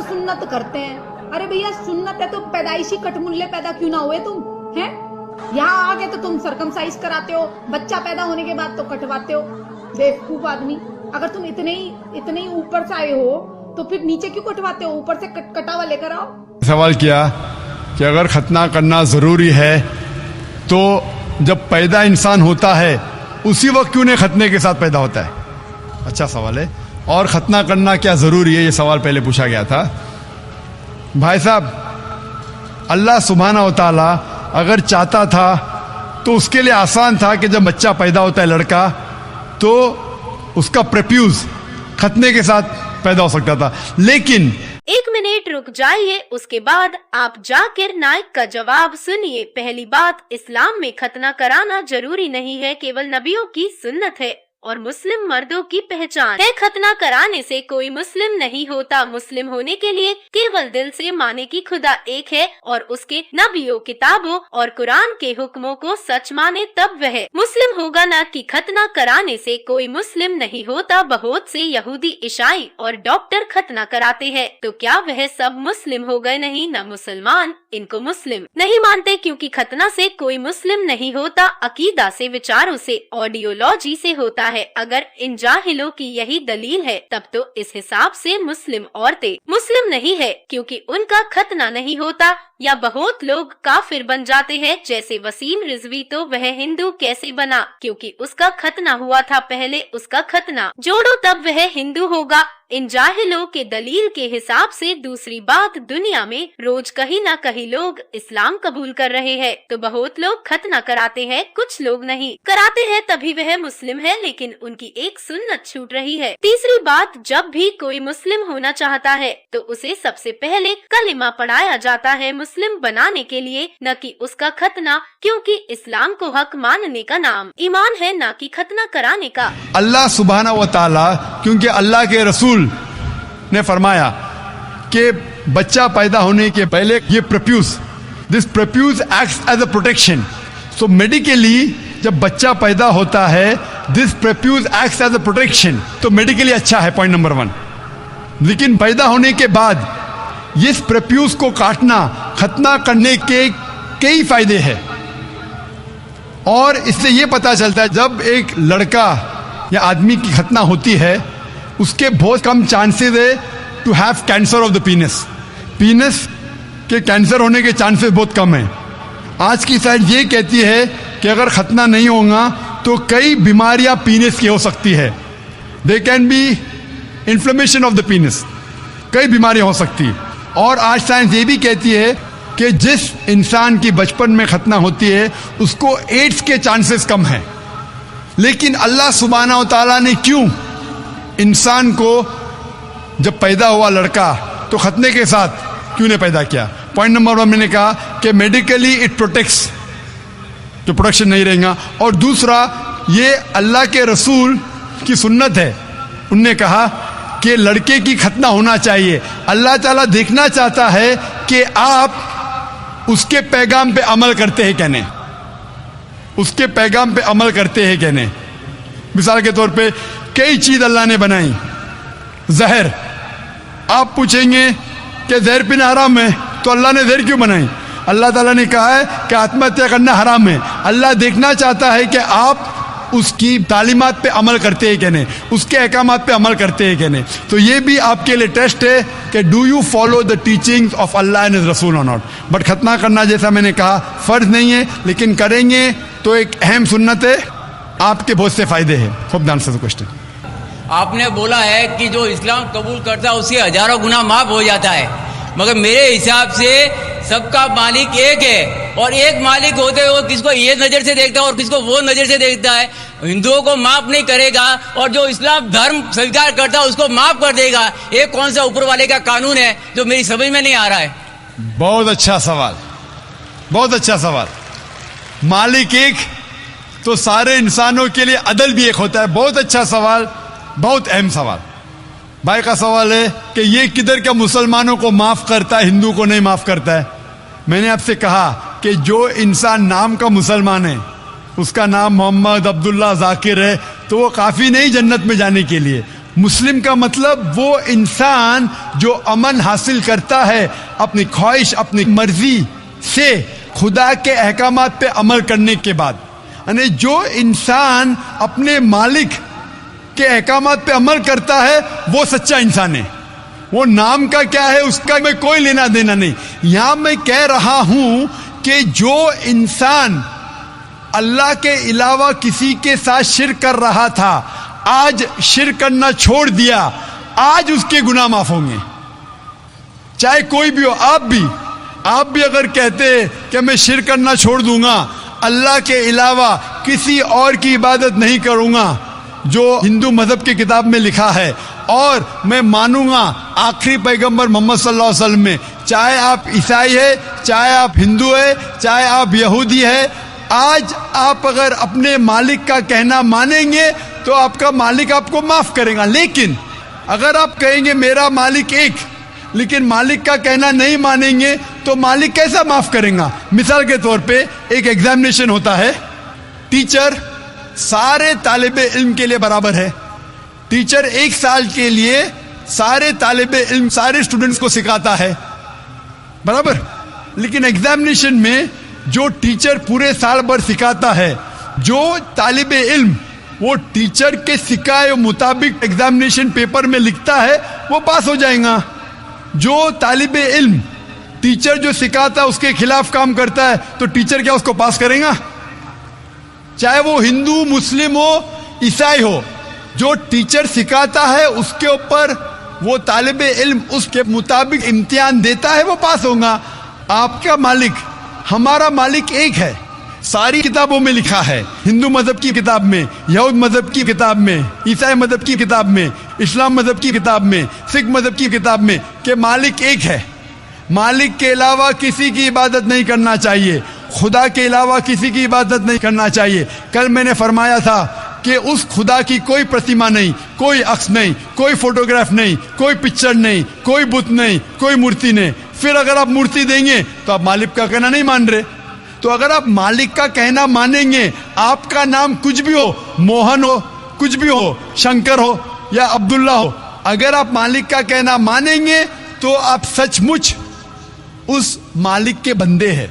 सुन्नत करते हैं। अरे भैया सुन्नत है तो पैदाइशी कटमुल्ले पैदा क्यों ना हुए तुम, हैं? यहाँ आके तो तुम सरकमसाइज कराते हो, बच्चा पैदा होने के बाद तो कटवाते हो। बेवकूफ आदमी, अगर तुम इतने ही ऊपर से आए हो तो फिर नीचे क्यों कटवाते हो? ऊपर से कटा हुआ लेकर आओ। सवाल किया कि अगर खतना करना जरूरी है तो जब पैदा इंसान होता है उसी वक्त क्यों नहीं खतने के साथ पैदा होता है? अच्छा सवाल है। और खतना करना क्या जरूरी है, ये सवाल पहले पूछा गया था। भाई साहब, अल्लाह सुब्हाना व तआला अगर चाहता था तो उसके लिए आसान था कि जब बच्चा पैदा होता है लड़का तो उसका प्रेप्यूज खतने के साथ पैदा हो सकता था, लेकिन 1 मिनट रुक जाइए, उसके बाद आप जाकिर नाइक का जवाब सुनिए। पहली बात, इस्लाम में खतना कराना जरूरी नहीं है, केवल नबियों की सुन्नत है और मुस्लिम मर्दों की पहचान है। खतना कराने से कोई मुस्लिम नहीं होता। मुस्लिम होने के लिए केवल दिल से माने कि खुदा एक है और उसके नबियों, किताबों और कुरान के हुक्मों को सच माने, तब वह मुस्लिम होगा। ना कि खतना कराने से कोई मुस्लिम नहीं होता। बहुत से यहूदी, ईसाई और डॉक्टर खतना कराते हैं, तो क्या वह सब मुस्लिम हो गए? नहीं, न मुसलमान इनको मुस्लिम नहीं मानते, क्योंकि खतना से कोई मुस्लिम नहीं होता। अकीदा से, विचारों से, आइडियोलॉजी से होता है। अगर इन जाहिलों की यही दलील है तब तो इस हिसाब से मुस्लिम औरतें मुस्लिम नहीं है, क्योंकि उनका खतना नहीं होता। या बहुत लोग काफिर बन जाते हैं, जैसे वसीम रिजवी। तो वह हिंदू कैसे बना? क्योंकि उसका खतना हुआ था, पहले उसका खतना जोड़ो तब वह हिंदू होगा। इन जाहिलों के दलील के हिसाब से। दूसरी बात, दुनिया में रोज कहीं ना कहीं लोग इस्लाम कबूल कर रहे हैं, तो बहुत लोग खतना कराते हैं, कुछ लोग नहीं कराते हैं, तभी वह मुस्लिम है, लेकिन उनकी एक सुन्नत छूट रही है। तीसरी बात, जब भी कोई मुस्लिम होना चाहता है तो उसे सबसे पहले कलिमा पढ़ाया जाता है मुस्लिम बनाने के लिए, न कि उसका खतना, क्योंकि इस्लाम को हक मानने का नाम ईमान है, न कि खतना कराने का। अल्लाह सुब्हाना व तआला, क्योंकि अल्लाह के रसूल ने फरमाया कि बच्चा पैदा होने के पहले ये this prepuce acts as a protection. So medically जब बच्चा पैदा होता है, this prepuce acts as a protection, तो मेडिकली अच्छा है, पॉइंट नंबर 1। लेकिन पैदा होने के बाद इस प्रेप्यूज को काटना, खतना करने के कई फायदे हैं। और इससे ये पता चलता है जब एक लड़का या आदमी की खतना होती है, उसके बहुत कम चांसेस है to have cancer of the penis के कैंसर होने के चांसेस बहुत कम है। आज की साइंस ये कहती है कि अगर खतना नहीं होगा तो कई बीमारियां पीनस की हो सकती है। They can be inflammation of the पीनस, कई बीमारियां हो सकती है। और आज साइंस ये भी कहती है कि जिस इंसान की बचपन में खतना होती है उसको एड्स के चांसेस कम है। लेकिन अल्लाह सुब्हाना व तआला ने क्यों इंसान को जब पैदा हुआ लड़का तो खतने के साथ क्यों नहीं पैदा किया? पॉइंट नंबर 1 मैंने कहा कि मेडिकली इट प्रोटेक्ट्स, तो प्रोटेक्शन नहीं रहेगा। और दूसरा, ये अल्लाह के रसूल की सुन्नत है, उनने कहा कि लड़के की खतना होना चाहिए। अल्लाह ताला देखना चाहता है कि आप उसके पैगाम पे अमल करते हैं क्या नहीं, उसके पैगाम पे अमल करते हैं क्या नहीं। मिसाल के तौर पे कई चीज अल्लाह ने बनाई, जहर, आप पूछेंगे कि जहर पीना हराम है, तो अल्लाह ने जहर क्यों बनाई? अल्लाह ताला ने कहा है कि आत्महत्या करना हराम है। अल्लाह देखना चाहता है कि आप उसकी तालीमात पे अमल करते हैं क्या नहीं, उसके अहकामात पे अमल करते हैं क्या नहीं। तो ये भी आपके लिए टेस्ट है कि do you follow the teachings of Allah and his रसूल और नॉट। बट खतना करना, जैसा मैंने कहा, फर्ज नहीं है, लेकिन करेंगे तो एक अहम सुन्नत है, आपके बहुत से फायदे हैं। Hope the answer the question. आपने बोला है कि जो इस्लाम कबूल करता है उसके हजारों गुनाह माफ हो जाता है, मगर मेरे हिसाब से सबका मालिक एक है, और एक मालिक होते हुए किसको ये नजर से देखता है और किसको वो नजर से देखता है। हिंदुओं को माफ नहीं करेगा और जो इस्लाम धर्म स्वीकार करता है उसको माफ कर देगा। ये कौन सा ऊपर वाले का कानून है जो मेरी समझ में नहीं आ रहा है? बहुत अच्छा सवाल, बहुत अच्छा सवाल। मालिक एक तो सारे इंसानों के लिए अदल भी एक होता है। बहुत अच्छा सवाल, बहुत अहम सवाल। भाई का सवाल है कि ये किधर का मुसलमानों को माफ करता है, हिंदू को नहीं माफ करता है। मैंने आपसे कहा कि जो इंसान नाम का मुसलमान है, उसका नाम मोहम्मद, अब्दुल्ला, जाकिर है, तो वो काफी नहीं जन्नत में जाने के लिए। مسلم کا مطلب وہ انسان جو امن حاصل کرتا ہے اپنی خواہش اپنی مرضی سے خدا کے احکامات پہ عمل کرنے کے بعد. یعنی جو انسان اپنے مالک کے احکامات پہ عمل کرتا ہے وہ سچا انسان ہے. وہ نام کا کیا ہے اس کا میں کوئی لینا دینا نہیں. یہاں میں کہہ رہا ہوں کہ جو انسان اللہ کے علاوہ کسی کے ساتھ شرک کر رہا تھا آج شرک کرنا چھوڑ دیا, آج اس کے گناہ معاف ہوں گے. چاہے کوئی بھی ہو, آپ بھی اگر کہتے کہ میں شرک کرنا چھوڑ دوں گا, اللہ کے علاوہ کسی اور کی عبادت نہیں کروں گا جو ہندو مذہب کی کتاب میں لکھا ہے, اور میں مانوں گا آخری پیغمبر محمد صلی اللہ علیہ وسلم میں, چاہے آپ عیسائی ہے, چاہے آپ ہندو ہے, چاہے آپ یہودی ہے, آج آپ اگر اپنے مالک کا کہنا مانیں گے تو آپ کا مالک آپ کو معاف کرے گا. لیکن اگر آپ کہیں گے میرا مالک ایک, لیکن مالک کا کہنا نہیں مانیں گے تو مالک کیسا معاف کریں گا؟ مثال کے طور پہ ایک ایگزامینیشن ہوتا ہے, ٹیچر سارے طالب علم کے لیے برابر ہے. ٹیچر ایک سال کے لیے سارے طالب علم سارے اسٹوڈنٹس کو سکھاتا ہے, برابر. لیکن ایگزامینیشن میں جو ٹیچر پورے سال بھر سکھاتا ہے, جو طالب علم وہ ٹیچر کے سکھائے مطابق ایگزامینیشن پیپر میں لکھتا ہے وہ پاس ہو جائے گا. جو طالب علم ٹیچر جو سکھاتا ہے اس کے خلاف کام کرتا ہے تو ٹیچر کیا اس کو پاس کرے گا؟ چاہے وہ ہندو مسلم ہو عیسائی ہو, جو ٹیچر سکھاتا ہے اس کے اوپر وہ طالب علم اس کے مطابق امتحان دیتا ہے وہ پاس ہوگا. آپ کا مالک ہمارا مالک ایک ہے, ساری کتابوں میں لکھا ہے, ہندو مذہب کی کتاب میں, یہود مذہب کی کتاب میں, عیسائی مذہب کی کتاب میں, اسلام مذہب کی کتاب میں, سکھ مذہب کی کتاب میں کہ مالک ایک ہے. مالک کے علاوہ کسی کی عبادت نہیں کرنا چاہیے, خدا کے علاوہ کسی کی عبادت نہیں کرنا چاہیے. کل میں نے فرمایا تھا کہ اس خدا کی کوئی پرتیما نہیں, کوئی عکس نہیں, کوئی فوٹوگراف نہیں, کوئی پکچر نہیں, کوئی بت نہیں, کوئی مورتی نہیں. پھر اگر آپ مورتی دیں گے تو آپ مالک کا کہنا نہیں مان رہے. تو اگر آپ مالک کا کہنا مانیں گے, آپ کا نام کچھ بھی ہو, موہن ہو, کچھ بھی ہو, شنکر ہو یا عبداللہ ہو, اگر آپ مالک کا کہنا مانیں گے تو آپ سچ مچ اس مالک کے بندے ہیں.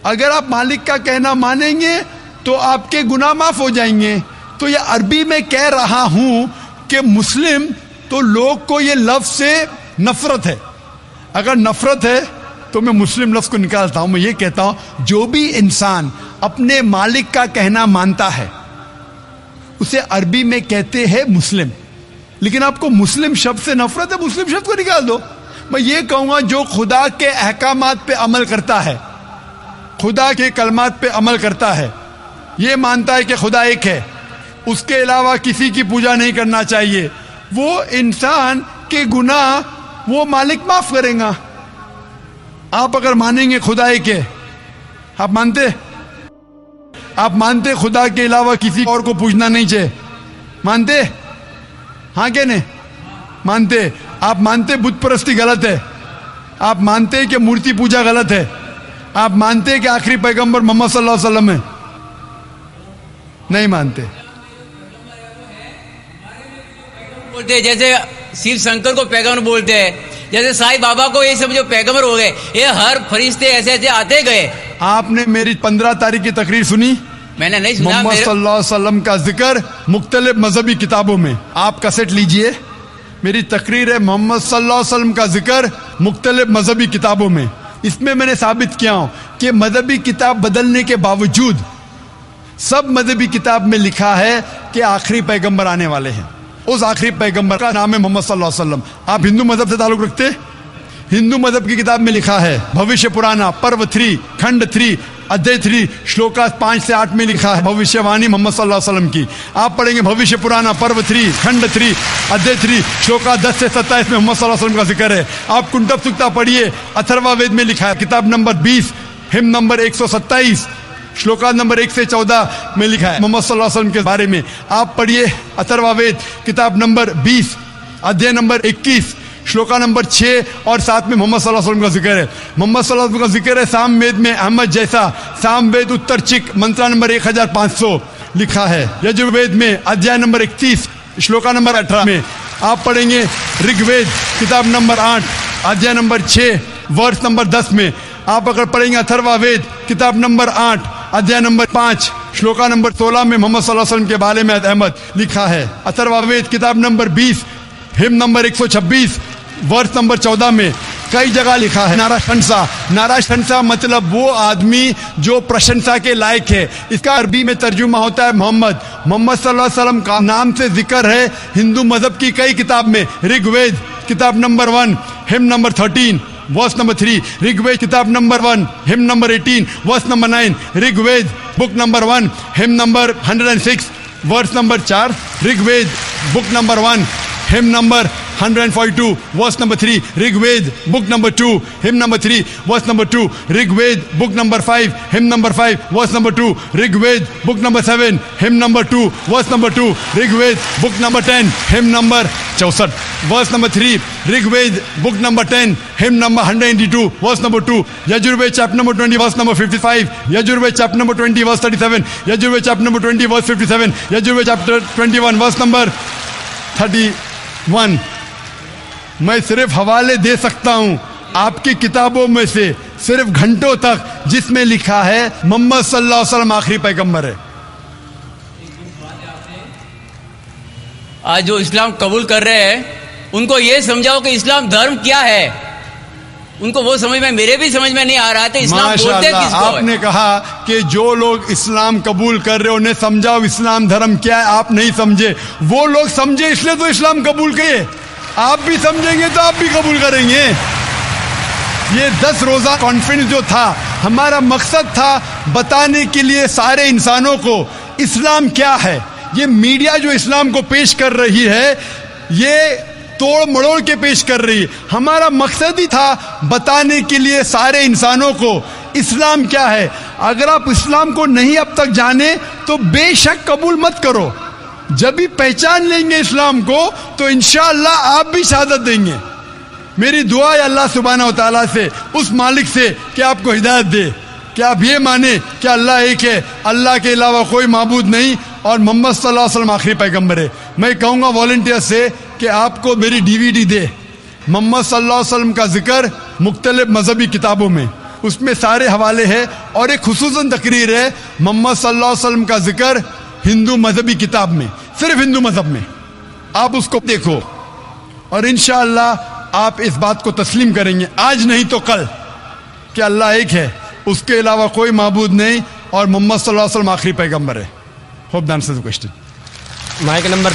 اگر آپ مالک کا کہنا مانیں گے تو آپ کے گناہ معاف ہو جائیں گے. تو یہ عربی میں کہہ رہا ہوں کہ مسلم تو لوگ کو یہ لفظ سے نفرت ہے. اگر نفرت ہے تو میں مسلم لفظ کو نکالتا ہوں, میں یہ کہتا ہوں جو بھی انسان اپنے مالک کا کہنا مانتا ہے اسے عربی میں کہتے ہیں مسلم. لیکن آپ کو مسلم شبد سے نفرت ہے, مسلم شبد کو نکال دو. میں یہ کہوں گا جو خدا کے احکامات پہ عمل کرتا ہے, خدا کے کلمات پہ عمل کرتا ہے, یہ مانتا ہے کہ خدا ایک ہے, اس کے علاوہ کسی کی پوجا نہیں کرنا چاہیے, وہ انسان کے گناہ وہ مالک معاف کریں گا. آپ اگر مانیں گے خدا ایک ہے, آپ مانتے خدا کے علاوہ کسی اور کو پوجنا نہیں چاہیے, مانتے؟ ہاں کہ نہیں مانتے؟ آپ مانتے بت پرستی غلط ہے, آپ مانتے کہ مورتی پوجا غلط ہے, آپ مانتے کہ آخری پیغمبر محمد صلی اللہ علیہ وسلم ہے؟ نہیں مانتے. بولتے جیسے شیو شنکر کو پیغمبر بولتے ہیں, جیسے سائی بابا کو یہ سب جو پیغمبر ہو گئے, یہ ہر فرشتے ایسے ایسے آتے گئے. آپ نے میری 15 تاریخ کی تقریر سنی؟ میں نے نہیں سنا. محمد صلی اللہ علیہ وسلم کا ذکر مختلف مذہبی کتابوں میں, آپ کیسٹ لیجئے, میری تقریر ہے محمد صلی اللہ علیہ وسلم کا ذکر مختلف مذہبی کتابوں میں. اس میں نے ثابت کیا ہوں کہ مذہبی کتاب بدلنے کے باوجود سب مذہبی کتاب میں لکھا ہے کہ آخری پیغمبر آنے والے ہیں. اس آخری پیغمبر کا نام ہے محمد صلی اللہ علیہ وسلم. آپ ہندو مذہب سے تعلق رکھتے؟ ہندو مذہب کی کتاب میں لکھا ہے, بھوشیہ پرانا پرو 3 کھنڈ 3 ادھیے 3 شلوکا 5 سے 8 میں لکھا ہے بھوشیہ وانی محمد صلی اللہ علیہ وسلم کی. آپ پڑھیں گے بھوشیہ پرانا پرو 3 کھنڈ 3 ادھیے 3 شلوکا 10 سے 27 میں محمد صلی اللہ علیہ وسلم کا ذکر ہے. آپ کنٹب سکتا پڑھیے, اتھروا وید میں لکھا ہے, کتاب نمبر 20 ہم نمبر 127 شلوکا نمبر 1 سے 14 میں لکھا ہے محمد صلی اللہ علیہ وسلم کے بارے میں. آپ پڑھیے اتھروا وید کتاب نمبر 20 ادھیے نمبر 21 شلوکا نمبر 6 اور 7 میں محمد صلی اللہ علیہ وسلم کا ذکر ہے. محمد صلی اللہ علیہ وسلم کا ذکر ہے سام وید میں احمد جیسا, سام وید اتر چک منترا نمبر 1500 لکھا ہے. یجر وید میں ادھیائے نمبر 31 श्लोका नंबर 18 में आप पढ़ेंगे ऋग्वेद किताब नंबर 8 अध्याय नंबर 6 वर्ष नंबर 10 में आप अगर पढ़ेंगे अथर्ववेद किताब नंबर 8 अध्याय नंबर 5 श्लोका नंबर 16 में मोहम्मद सल्लल्लाहु अलैहि वसल्लम के बारे में अहमद लिखा है। अथर्ववेद किताब नंबर 20 हिम नंबर 126 वर्ष नंबर 14 में कई जगह लिखा है नाराशंसा मतलब वो आदमी जो प्रशंसा के लायक है। इसका अरबी में तर्जुमा होता है मोहम्मद सल्लल्लाहु अलैहि वसल्लम का नाम से जिक्र है हिंदू मजहब की कई किताब में। ऋग्वेद किताब number 1 hymn number 13 verse number 3, Rigveda किताब number 1 hymn number 18 verse number 9, Rigveda book number 1 hymn number 106 verse number 4, Rigveda book number 1 hymn number 142 verse number 3, Rigveda book number 2 hymn number 3 verse number 2, Rigveda book number 5 hymn number 5 verse number 2, Rigveda book number 7 hymn number 2 verse number 2, Rigveda book number 10 hymn number 64 verse number 3, Rigveda book number 10 hymn number 182 verse number 2, Yajurveda chapter number 20 verse number 55, Yajurveda chapter number 20 verse 37, Yajurveda chapter number 20 verse 57, Yajurveda chapter 21 verse number 31। मैं सिर्फ हवाले दे सकता हूं आपकी किताबों में से सिर्फ घंटों तक जिसमें लिखा है मोहम्मद सल्लल्लाहु अलैहि वसल्लम आखिरी पैगंबर है। आज जो इस्लाम कबूल कर रहे हैं उनको ये समझाओ कि इस्लाम धर्म क्या है। उनको वो समझ में, मेरे भी समझ में नहीं आ रहा था इस्लाम बोलते किसको है। आपने कहा कि जो लोग इस्लाम कबूल कर रहे हो उन्हें समझाओ इस्लाम धर्म क्या है। आप नहीं समझे, वो लोग समझे इसलिए तो इस्लाम कबूल किए। आप भी समझेंगे तो आप भी कबूल करेंगे। ये 10 रोजा कॉन्फ्रेंस जो था हमारा मकसद था बताने के लिए सारे इंसानों को इस्लाम क्या है। ये मीडिया जो इस्लाम को पेश कर रही है ये तोड़ मड़ोड़ के पेश कर रही है। हमारा मकसद ही था बताने के लिए सारे इंसानों को इस्लाम क्या है। अगर आप इस्लाम को नहीं अब तक जाने तो बेशक कबूल मत करो। जब भी पहचान लेंगे इस्लाम को तो इंशाअल्लाह आप भी शहादत देंगे। मेरी दुआ है अल्लाह सुब्हानहू व तआला से, उस मालिक से कि आपको हिदायत दे कि आप ये माने कि अल्लाह एक है, अल्लाह के अलावा कोई माबूद नहीं और मोहम्मद सल्लल्लाहु अलैहि वसल्लम आखिरी पैगंबर है। मैं कहूँगा वॉलंटियर से कि आपको मेरी DVD दे मोहम्मद सल्लल्लाहु अलैहि वसल्लम का जिक्र मुख्तलिफ मजहबी किताबों में, उसमें सारे हवाले हैं और एक खुसूसन तकरीर है मोहम्मद सल्लल्लाहु अलैहि वसल्लम का जिक्र हिंदू मजहबी किताब में, सिर्फ हिंदू मजहब में। आप उसको देखो और इंशाअल्लाह आप इस बात को तस्लीम करेंगे आज नहीं तो कल कि अल्लाह एक है, उसके अलावा कोई माबूद नहीं और मोहम्मद सल्लल्लाहु अलैहि वसल्लम आखिरी पैगंबर है। Hope the answer the question. Mic number